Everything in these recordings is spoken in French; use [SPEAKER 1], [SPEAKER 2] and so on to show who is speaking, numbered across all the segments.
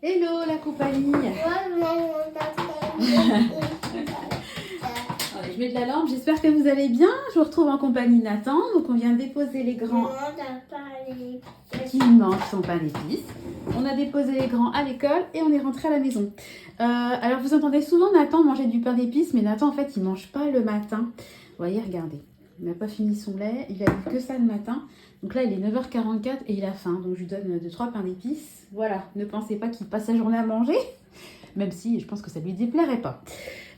[SPEAKER 1] Hello la compagnie. Allez, je mets de la lampe, j'espère que vous allez bien. Je vous retrouve en compagnie de Nathan. Donc on vient de déposer les grands qui mangent son pain d'épices. On a déposé les grands à l'école et on est rentré à la maison. Alors vous entendez souvent Nathan manger du pain d'épices, mais Nathan en fait il mange pas le matin. Vous voyez, regardez, il n'a pas fini son lait, il a eu que ça le matin. Donc là il est 9h44 et il a faim, donc je lui donne 2-3 pains d'épices. Voilà, ne pensez pas qu'il passe sa journée à manger, même si je pense que ça lui déplairait pas.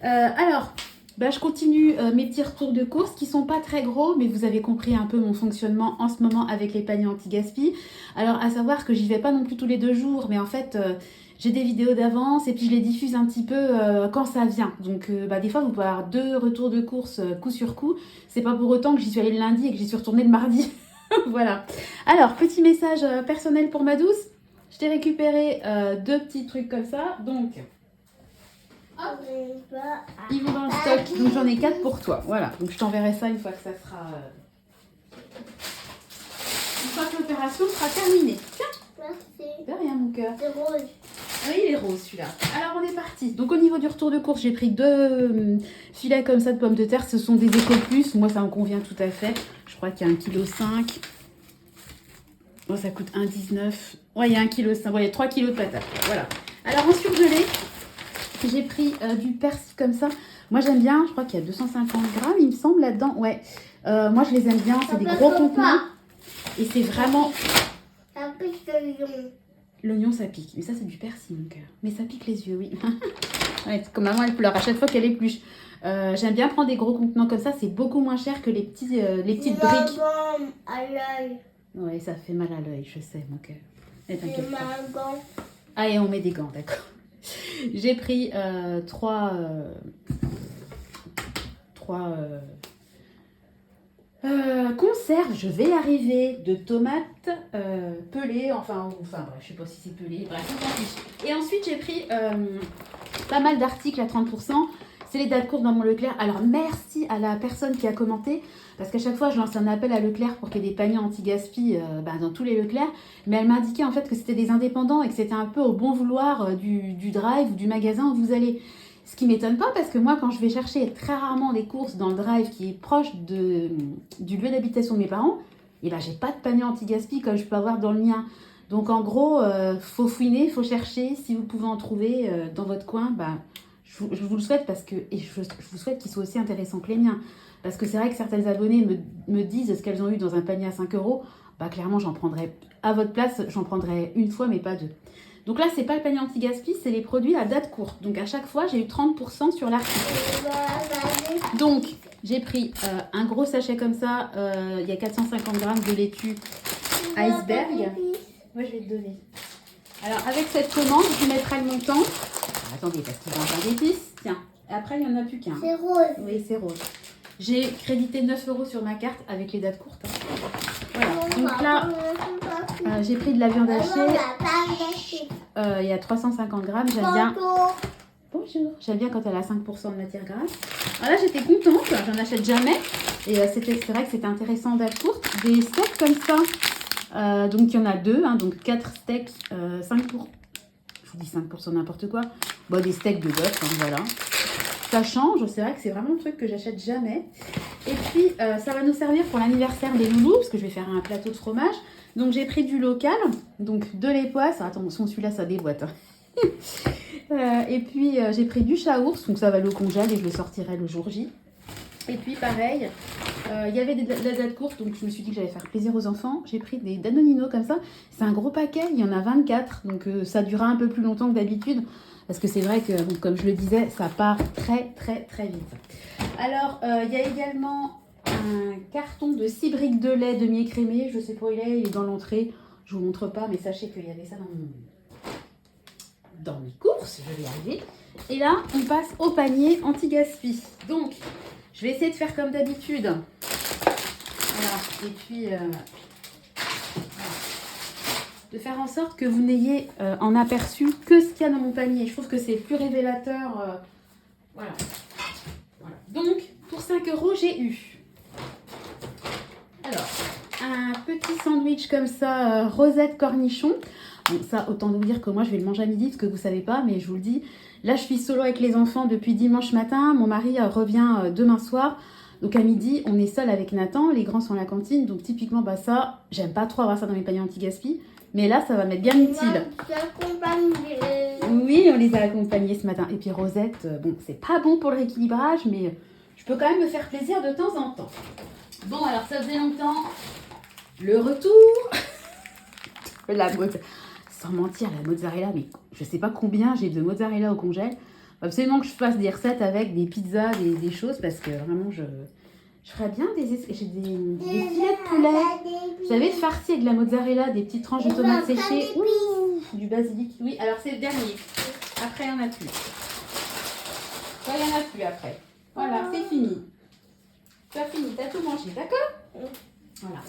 [SPEAKER 1] Alors, je continue mes petits retours de course qui sont pas très gros, mais vous avez compris un peu mon fonctionnement en ce moment avec les paniers anti-gaspi. Alors à savoir que j'y vais pas non plus tous les 2 jours, mais en fait j'ai des vidéos d'avance et puis je les diffuse un petit peu quand ça vient. Donc des fois vous pouvez avoir 2 retours de course coup sur coup. C'est pas pour autant que j'y suis allée le lundi et que j'y suis retournée le mardi. Voilà. Alors petit message personnel pour ma douce. Je t'ai récupéré 2 petits trucs comme ça. Donc ils vont dans le stock, donc j'en ai 4 pour toi. Voilà, donc je t'enverrai ça une fois que ça sera. Une fois que l'opération sera terminée. Tiens,
[SPEAKER 2] Merci.
[SPEAKER 1] de rien mon cœur.
[SPEAKER 2] C'est rose.
[SPEAKER 1] Oui, il est rose celui-là. Alors on est parti. Donc au niveau du retour de course, j'ai pris 2 filets comme ça de pommes de terre. Ce sont des Éco Plus. Moi ça me convient tout à fait. Je crois qu'il y a 1,5 kg. Bon, ça coûte 1,19 kg. Ouais, il y a 1,5 kg. Ouais, il y a 3 kg de patates. Voilà. Alors en surgelé, j'ai pris du persil comme ça. Moi j'aime bien, je crois qu'il y a 250 grammes, il me semble, là-dedans. Ouais. Moi je les aime bien, c'est des gros contenants. Et c'est vraiment.
[SPEAKER 2] Ça pique le lion.
[SPEAKER 1] L'oignon ça pique. Mais ça c'est du persil mon cœur. Mais ça pique les yeux, oui. Ouais, comme maman elle pleure à chaque fois qu'elle épluche. J'aime bien prendre des gros contenants comme ça, c'est beaucoup moins cher que les petites briques.
[SPEAKER 2] À l'œil.
[SPEAKER 1] Ouais, ça fait mal à l'œil, je sais mon cœur. Mais
[SPEAKER 2] C'est
[SPEAKER 1] t'inquiète pas.
[SPEAKER 2] ma gant.
[SPEAKER 1] Ah, et on met des gants, d'accord. J'ai pris 3 conserves, je vais y arriver, de tomates pelées, enfin bref, je sais pas si c'est pelé, bref, on s'en fiche. Et ensuite j'ai pris pas mal d'articles à 30%, c'est les dates courtes dans mon Leclerc. Alors merci à la personne qui a commenté, parce qu'à chaque fois je lance un appel à Leclerc pour qu'il y ait des paniers anti-gaspi dans tous les Leclerc, mais elle m'a indiqué en fait que c'était des indépendants et que c'était un peu au bon vouloir du drive ou du magasin où vous allez. Ce qui m'étonne pas parce que moi quand je vais chercher très rarement des courses dans le drive qui est proche du lieu d'habitation de mes parents, et j'ai pas de panier anti-gaspi comme je peux avoir dans le mien. Donc en gros, faut fouiner, faut chercher. Si vous pouvez en trouver dans votre coin, je vous le souhaite parce que je vous souhaite qu'ils soient aussi intéressants que les miens. Parce que c'est vrai que certaines abonnées me disent ce qu'elles ont eu dans un panier à 5 euros. Clairement, j'en prendrais à votre place, j'en prendrais une fois, mais pas 2. Donc là, c'est pas le panier anti-gaspi, c'est les produits à date courte. Donc à chaque fois, j'ai eu 30% sur l'article. Donc, j'ai pris un gros sachet comme ça. Il y a 450 grammes de laitue iceberg. Moi, je vais te donner. Alors, avec cette commande, je vous mettrai le montant. Attendez, parce qu'il y a un pain d'épices. Tiens, après, il n'y en a plus qu'un.
[SPEAKER 2] C'est rose.
[SPEAKER 1] Oui, c'est rose. J'ai crédité 9 € sur ma carte avec les dates courtes. Voilà. Donc là, j'ai pris de la viande hachée. Il y a 350 grammes. J'aime bien. Bonjour. J'aime bien quand elle a 5% de matière grasse. Alors là, j'étais contente. J'en achète jamais. Et c'est vrai que c'était intéressant en date courte. Des steaks comme ça. Donc il y en a 2. Donc 4 steaks. 5 pour. Je vous dis 5% n'importe quoi. Des steaks de bœuf. Voilà. Ça change, c'est vrai que c'est vraiment un truc que j'achète jamais. Et puis, ça va nous servir pour l'anniversaire des loulous, parce que je vais faire un plateau de fromage. Donc, j'ai pris du local, donc de l'époisse. Attention, celui-là, ça déboîte. Et puis, j'ai pris du chaours, donc ça va le congèle et je le sortirai le jour J. Et puis, pareil, il y avait de la date courte, donc je me suis dit que j'allais faire plaisir aux enfants. J'ai pris des Danonino comme ça. C'est un gros paquet, il y en a 24, donc ça durera un peu plus longtemps que d'habitude. Parce que c'est vrai que, comme je le disais, ça part très très très vite. Alors, il y a également un carton de 6 briques de lait demi-écrémé. Je ne sais pas où il est dans l'entrée. Je ne vous montre pas, mais sachez qu'il y avait ça dans mes courses. Je vais y arriver. Et là, on passe au panier anti-gaspi. Donc, je vais essayer de faire comme d'habitude. Voilà. Et puis... de faire en sorte que vous n'ayez en aperçu que ce qu'il y a dans mon panier. Je trouve que c'est plus révélateur. Voilà. Donc, pour 5 €, j'ai eu alors un petit sandwich comme ça, rosette cornichon. Bon, ça, autant vous dire que moi, je vais le manger à midi, parce que vous savez pas, mais je vous le dis. Là, je suis solo avec les enfants depuis dimanche matin. Mon mari revient demain soir. Donc à midi, on est seul avec Nathan. Les grands sont à la cantine. Donc typiquement, bah ça, j'aime pas trop avoir ça dans mes paniers anti-gaspi. Mais là, ça va m'être bien utile. Oui, on les a accompagnés ce matin. Et puis Rosette, bon, c'est pas bon pour le rééquilibrage, mais je peux quand même me faire plaisir de temps en temps. Bon, alors ça faisait longtemps. Le retour. Sans mentir, la mozzarella, mais je sais pas combien j'ai de mozzarella au congèle. Faut absolument que je fasse des recettes avec des pizzas, des choses, parce que vraiment, je ferais bien j'ai des filets de poulet. J'avais farci avec de la mozzarella, des petites tranches de tomates séchées. Ouh, du basilic. Oui, alors c'est le dernier. Après, il n'y en a plus. Il n'y en a plus après. Voilà, c'est fini. Tu as fini, tu as tout mangé, d'accord? Voilà.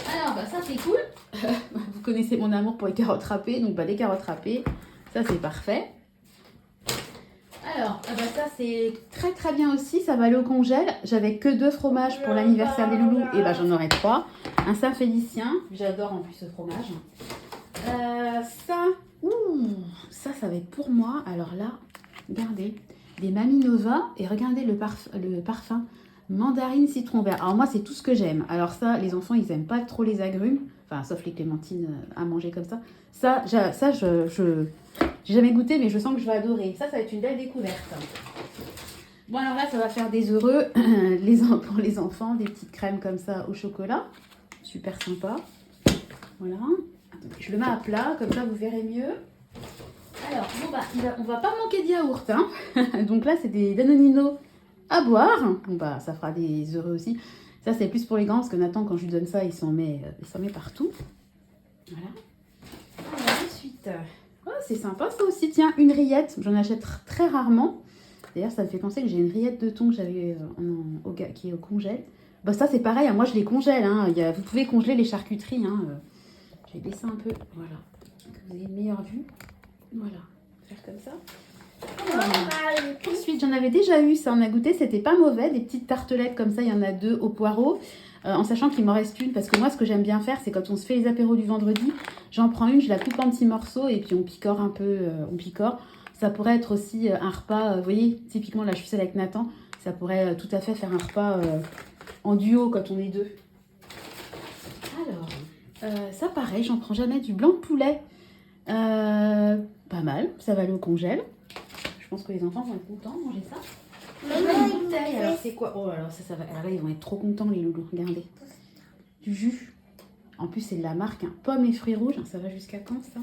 [SPEAKER 1] Alors, bah, ça c'est cool. Vous connaissez mon amour pour les carottes râpées, donc bah, des carottes râpées, ça c'est parfait. Alors, bah, ça c'est très très bien aussi, ça va aller au congèle. J'avais que 2 fromages pour l'anniversaire des loulous, et bah j'en aurai 3. Un Saint-Félicien, j'adore en plus ce fromage. Ça va être pour moi. Alors là, regardez, des Mamie Nova, et regardez le parfum. Mandarine citron vert. Alors moi, c'est tout ce que j'aime. Alors ça, les enfants, ils aiment pas trop les agrumes. Enfin, sauf les clémentines à manger comme ça. J'ai jamais goûté, mais je sens que je vais adorer. Ça va être une belle découverte. Bon, alors là, ça va faire des heureux pour les enfants. Des petites crèmes comme ça au chocolat. Super sympa. Voilà. Attendez, je le mets à plat, comme ça, vous verrez mieux. Alors, bon, bah, on va pas manquer de yaourt. Hein. Donc là, c'est des Danonino à boire. Bon, bah, ça fera des heureux aussi. Ça, c'est plus pour les grands, parce que Nathan, quand je lui donne ça, il s'en met partout. Voilà. Alors, ensuite, c'est sympa ça aussi. Tiens, une rillette. J'en achète très rarement. D'ailleurs, ça me fait penser que j'ai une rillette de thon que j'avais qui est au congèle. Bah, ça, c'est pareil. Hein. Moi, je les congèle. Hein. Vous pouvez congeler les charcuteries. Hein. Je vais baisser un peu. Voilà. Vous avez une meilleure vue. Voilà. Faire comme ça. Ensuite, j'en avais déjà eu, ça on a goûté, c'était pas mauvais, des petites tartelettes comme ça, il y en a 2 au poireau, en sachant qu'il m'en reste une, parce que moi ce que j'aime bien faire, c'est quand on se fait les apéros du vendredi, j'en prends une, je la coupe en petits morceaux et puis on picore un peu, Ça pourrait être aussi un repas, vous voyez, typiquement là je suis seule avec Nathan, ça pourrait tout à fait faire un repas en duo quand on est 2. Alors, ça pareil, j'en prends jamais, du blanc de poulet, pas mal, ça va aller au congèle. Je pense que les enfants vont être contents de manger ça. Une bouteille, alors c'est quoi? Oh, alors ça va. Alors là, ils vont être trop contents, les loulous. Regardez. Du jus. En plus, c'est de la marque hein. Pommes et fruits rouges. Ça va jusqu'à quand, ça?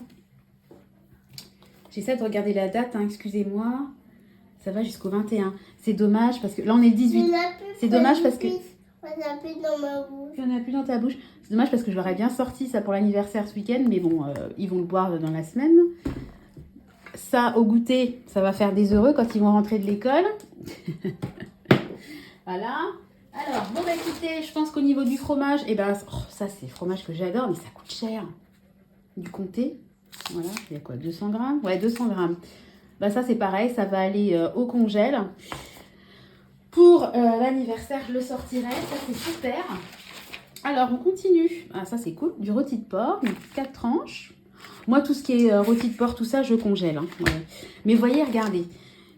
[SPEAKER 1] J'essaie de regarder la date, hein, excusez-moi. Ça va jusqu'au 21. C'est dommage parce que là, on est le 18. C'est dommage parce que...
[SPEAKER 2] Il n'y en a plus dans ma bouche.
[SPEAKER 1] Il n'y en a plus dans ta bouche. C'est dommage parce que je l'aurais bien sorti, ça, pour l'anniversaire ce week-end. Mais bon, ils vont le boire dans la semaine. Ça, au goûter, ça va faire des heureux quand ils vont rentrer de l'école. Voilà. Alors, bon, bah écoutez, je pense qu'au niveau du fromage, ça, c'est le fromage que j'adore, mais ça coûte cher. Du comté. Voilà, il y a quoi, 200 grammes? Ouais, 200 grammes. Bah ça, c'est pareil, ça va aller au congèle. Pour l'anniversaire, je le sortirai. Ça, c'est super. Alors, on continue. Ah, ça, c'est cool. Du rôti de porc, 4 tranches. Moi, tout ce qui est rôti de porc, tout ça, je congèle. Hein. Ouais. Mais voyez, regardez.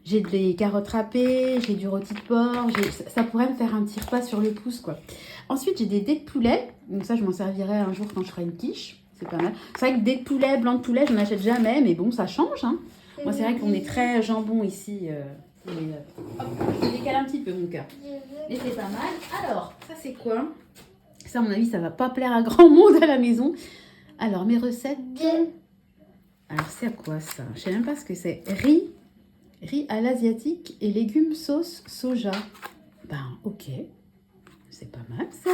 [SPEAKER 1] J'ai des carottes râpées, j'ai du rôti de porc. Ça pourrait me faire un petit repas sur le pouce, quoi. Ensuite, j'ai des dés de poulet. Donc ça, je m'en servirai un jour quand je ferai une quiche. C'est pas mal. C'est vrai que dés de poulet, blanc de poulet, je n'en achète jamais. Mais bon, ça change. Hein. Moi, c'est vrai qu'on est très jambon ici. Hop, je décale un petit peu, mon cœur. Mais c'est pas mal. Alors, ça, c'est quoi? Ça, à mon avis, ça va pas plaire à grand monde à la maison. Alors, mes recettes. Alors, c'est à quoi ça? Je sais même pas ce que c'est. Riz à l'asiatique et légumes sauce soja. Ben, ok. C'est pas mal, ça.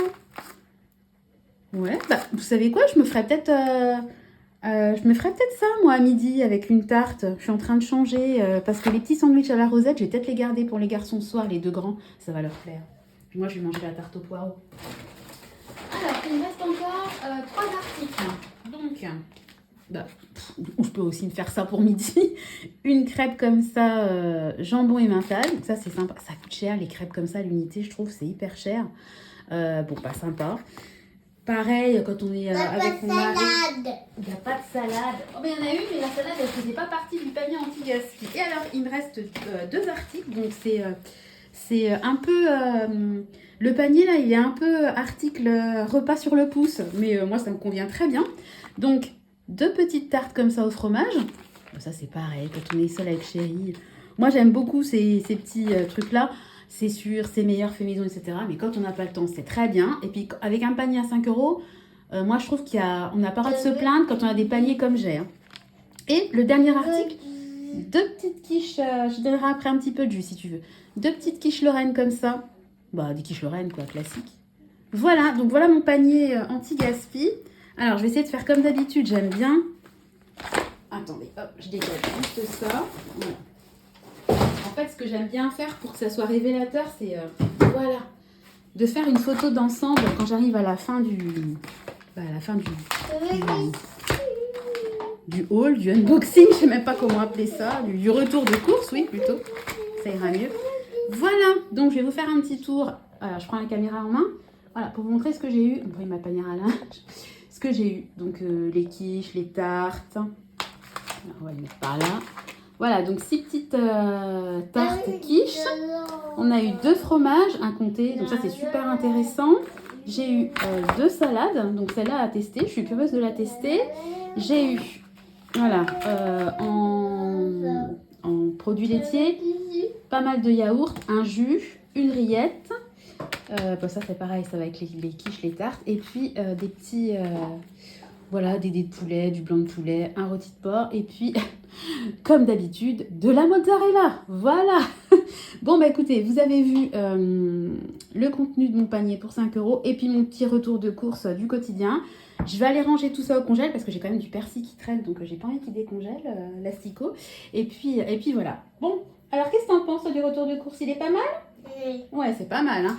[SPEAKER 1] Ouais, bah, vous savez quoi? Je me ferais peut-être ça, moi, à midi, avec une tarte. Je suis en train de changer, parce que les petits sandwichs à la rosette, je vais peut-être les garder pour les garçons ce soir, les 2 grands. Ça va leur plaire. Puis moi, je vais manger la tarte au poireau. Alors, il me reste encore 3 articles. Donc, je peux aussi me faire ça pour midi. Une crêpe comme ça, jambon emmental. Ça, c'est sympa. Ça coûte cher, les crêpes comme ça, l'unité, je trouve, c'est hyper cher. Bon, pas sympa. pareil, quand on est
[SPEAKER 2] Pas
[SPEAKER 1] avec
[SPEAKER 2] de
[SPEAKER 1] mon mari.
[SPEAKER 2] salade.
[SPEAKER 1] Il n'y a pas de salade. Oh, ben, il y en a une, mais la salade, elle ne faisait pas partie du panier anti-gaspi. Et alors, il me reste deux articles. Donc, c'est un peu... le panier, là, il est un peu article repas sur le pouce. Mais moi, ça me convient très bien. Donc, deux petites tartes comme ça au fromage. Bon, ça, c'est pareil, quand on est seul avec chérie. Moi, j'aime beaucoup ces petits trucs-là. C'est sûr, c'est meilleur fait maison, etc. Mais quand on n'a pas le temps, c'est très bien. Et puis, avec un panier à 5 euros... moi, je trouve on n'a pas le droit de se plaindre quand on a des paniers comme j'ai. Hein. Et le dernier article, deux petites quiches, je donnerai après un petit peu de jus si tu veux. Deux petites quiches Lorraine comme ça. Bah, des quiches Lorraine, quoi, classique. Voilà, donc voilà mon panier anti-gaspi. Alors, je vais essayer de faire comme d'habitude, j'aime bien. Attendez, hop, je dégage juste ça. Voilà. En fait, ce que j'aime bien faire pour que ça soit révélateur, c'est, voilà, de faire une photo d'ensemble quand j'arrive à la fin du haul, du unboxing, je sais même pas comment appeler ça, du retour de course, oui, plutôt, ça ira mieux. Voilà, donc je vais vous faire un petit tour. Je prends la caméra en main, voilà, pour vous montrer ce que j'ai eu. On va ma panière à linge. Ce que j'ai eu, donc les quiches, les tartes. Alors, on va les mettre par là. Voilà, donc 6 petites tartes quiches. On a eu 2 fromages, un comté, donc ça c'est super intéressant. J'ai eu 2 salades, donc celle-là à tester, je suis curieuse de la tester. J'ai eu, voilà, en produits laitiers, pas mal de yaourt, un jus, une rillette. Bon, ça c'est pareil, ça va avec les quiches, les tartes. Et puis des petits, voilà, des dés de poulet, du blanc de poulet, un rôti de porc. Et puis, comme d'habitude, de la mozzarella. Voilà. Bon, bah écoutez, vous avez vu le contenu de mon panier pour 5 euros. Et puis mon petit retour de course du quotidien. Je vais aller ranger tout ça au congèle parce que j'ai quand même du persil qui traîne. Donc j'ai pas envie qu'il décongèle, l'asticot. Et puis voilà. Bon, alors qu'est-ce que t'en penses du retour de course? Il est pas mal? Ouais, c'est pas mal, hein.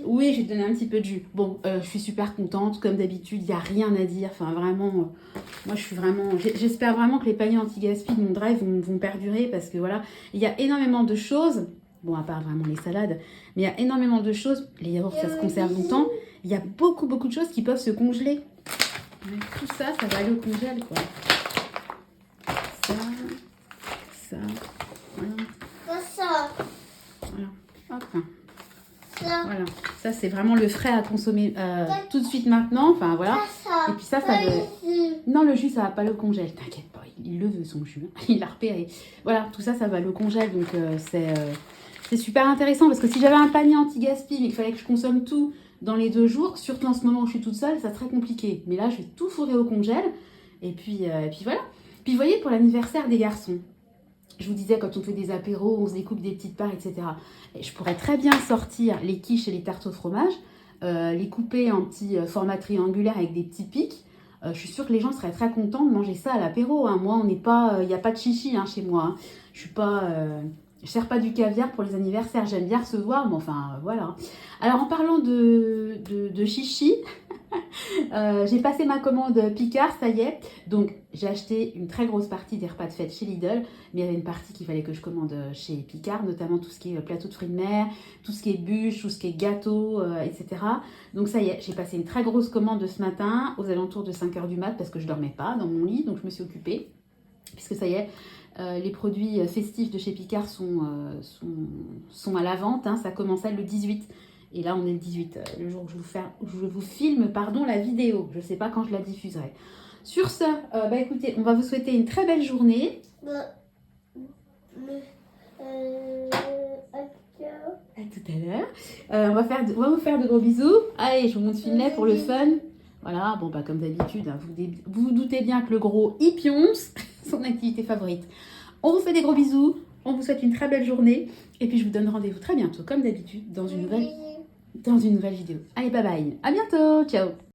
[SPEAKER 1] Oui, je vais te donner un petit peu de jus. Bon, je suis super contente. Comme d'habitude, il n'y a rien à dire. Enfin, vraiment, moi, je suis vraiment... J'espère vraiment que les paniers anti-gaspi de mon drive vont perdurer parce que, voilà, il y a énormément de choses. Bon, à part vraiment les salades. Mais il y a énormément de choses. Les yaourts, ça se conserve longtemps. Il y a beaucoup de choses qui peuvent se congeler. Tout ça, ça va aller au congèle, quoi. Ça, voilà.
[SPEAKER 2] Ça.
[SPEAKER 1] Voilà. Hop. Voilà. Ça, c'est vraiment le frais à consommer tout de suite maintenant. Enfin, voilà. Et puis ça va... Non, le jus, ça va pas le congèle. T'inquiète pas, il le veut, son jus. Il l'a repéré. Voilà, tout ça, ça va le congèle. Donc, c'est super intéressant. Parce que si j'avais un panier anti-gaspi, mais qu'il fallait que je consomme tout dans les 2 jours, surtout en ce moment où je suis toute seule, ça serait compliqué. Mais là, je vais tout fourrer au congèle. Et puis voilà. Puis, vous voyez, pour l'anniversaire des garçons, je vous disais, quand on fait des apéros, on se découpe des petites parts, etc. Et je pourrais très bien sortir les quiches et les tartes au fromage, les couper en petits formats triangulaires avec des petits pics. Je suis sûre que les gens seraient très contents de manger ça à l'apéro. Hein. Moi, on n'est pas, il n'y a pas de chichi hein, chez moi. Hein. Je suis pas, je sers pas du caviar pour les anniversaires. J'aime bien recevoir, mais enfin, voilà. Alors, en parlant de chichi, j'ai passé ma commande Picard, ça y est. Donc, j'ai acheté une très grosse partie des repas de fête chez Lidl. Mais il y avait une partie qu'il fallait que je commande chez Picard, notamment tout ce qui est plateau de fruits de mer, tout ce qui est bûche, tout ce qui est gâteau, etc. Donc, ça y est, j'ai passé une très grosse commande ce matin, aux alentours de 5 h du mat, parce que je dormais pas dans mon lit. Donc, je me suis occupée. Puisque ça y est, les produits festifs de chez Picard sont à la vente. Hein. Ça commençait le 18. Et là, on est le 18, le jour où je vous filme la vidéo. Je ne sais pas quand je la diffuserai. Sur ce, bah écoutez, on va vous souhaiter une très belle journée. À tout à l'heure. On va vous faire de gros bisous. Allez, je vous montre Finlay pour le fun. Voilà, bon, bah comme d'habitude, hein, vous vous doutez bien que le gros, il pionce, son activité favorite. On vous fait des gros bisous. On vous souhaite une très belle journée. Et puis, je vous donne rendez-vous très bientôt, comme d'habitude, dans une nouvelle vidéo. Allez, bye bye. À bientôt. Ciao.